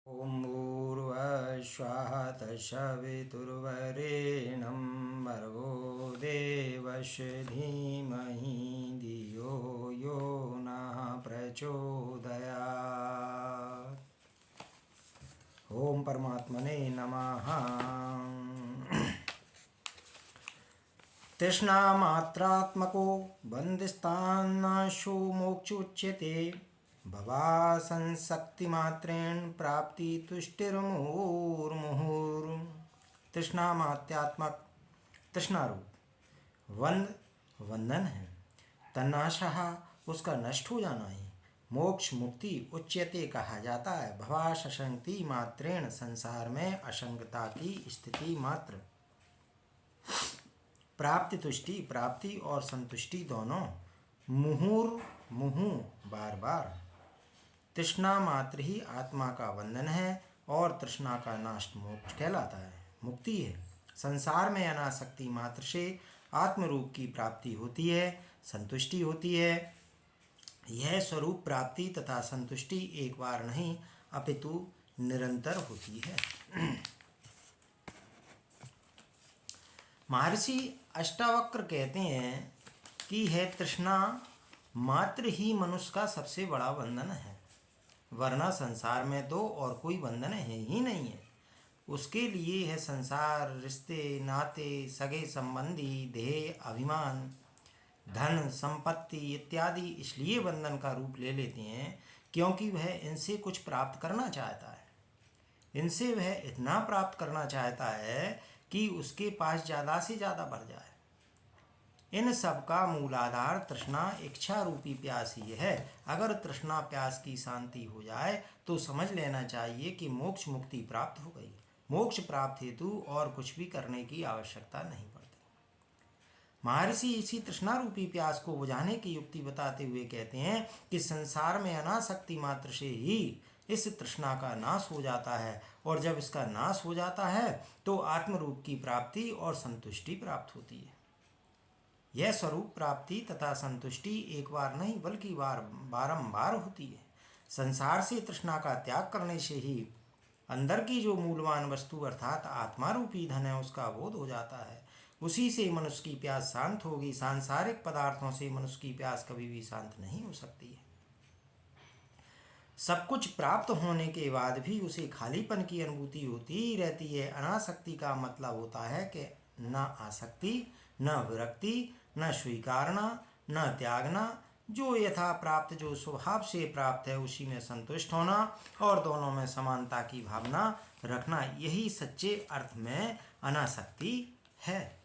ॐ भूर्भुवस्सुवः तत्सवितुर्वरेण्यं भर्गो देवस्य धीमहि धियो यो नः प्रचोदयात्। ओम परमात्मने नमः। तृष्णामात्रात्मको बन्धिस्तान्नाशो मोक्षोच्यते। भवासंशक्तिमात्रेण प्राप्ति तुष्टिर्मुहुर्मुहुर्। तृष्णामात्रात्मक तृष्णा रूप बंधन है। तन्नाशः उसका नष्ट हो जाना है। मोक्ष मुक्ति उच्यते कहा जाता है। भवास असंगति मात्रेण संसार में असंगता की स्थिति मात्र। प्राप्ति तुष्टि प्राप्ति और संतुष्टि दोनों। मुहुर्मुहु बार बार। तृष्णा मात्र ही आत्मा का बंधन है और तृष्णा का नाश मोक्ष कहलाता है, मुक्ति है। संसार में अनासक्ति मात्र से आत्मरूप की प्राप्ति होती है, संतुष्टि होती है। यह स्वरूप प्राप्ति तथा संतुष्टि एक बार नहीं अपितु निरंतर होती है। महर्षि अष्टावक्र कहते हैं कि है तृष्णा मात्र ही मनुष्य का सबसे बड़ा बंधन है, वरना संसार में तो और कोई बंधन है ही नहीं है। उसके लिए है संसार, रिश्ते नाते, सगे संबंधी, देह, अभिमान, धन, संपत्ति इत्यादि इसलिए बंधन का रूप ले लेते हैं क्योंकि वह इनसे कुछ प्राप्त करना चाहता है। इनसे वह इतना प्राप्त करना चाहता है कि उसके पास ज़्यादा से ज़्यादा बढ़ जाए। इन सब का मूलाधार तृष्णा इच्छा रूपी प्यास ही है। अगर तृष्णा प्यास की शांति हो जाए तो समझ लेना चाहिए कि मोक्ष मुक्ति प्राप्त हो गई। मोक्ष प्राप्त हेतु और कुछ भी करने की आवश्यकता नहीं पड़ती। महर्षि इसी तृष्णा रूपी प्यास को बुझाने की युक्ति बताते हुए कहते हैं कि संसार में अनासक्ति मात्र से ही इस तृष्णा का नाश हो जाता है, और जब इसका नाश हो जाता है तो आत्मरूप की प्राप्ति और संतुष्टि प्राप्त होती है। यह स्वरूप प्राप्ति तथा संतुष्टि एक बार नहीं बल्कि बारंबार होती है। संसार से तृष्णा का त्याग करने से ही अंदर की जो मूलवान वस्तु अर्थात आत्मा रूपी धन है उसका बोध हो जाता है। उसी से मनुष्य की प्यास शांत होगी। सांसारिक पदार्थों से मनुष्य की प्यास कभी भी शांत नहीं हो सकती है। सब कुछ प्राप्त होने के बाद भी उसे खालीपन की अनुभूति होती ही रहती है। अनासक्ति का मतलब होता है कि न आसक्ति, न विरक्ति, न स्वीकारना, न त्यागना, जो यथा प्राप्त जो स्वभाव से प्राप्त है उसी में संतुष्ट होना और दोनों में समानता की भावना रखना, यही सच्चे अर्थ में अनासक्ति है।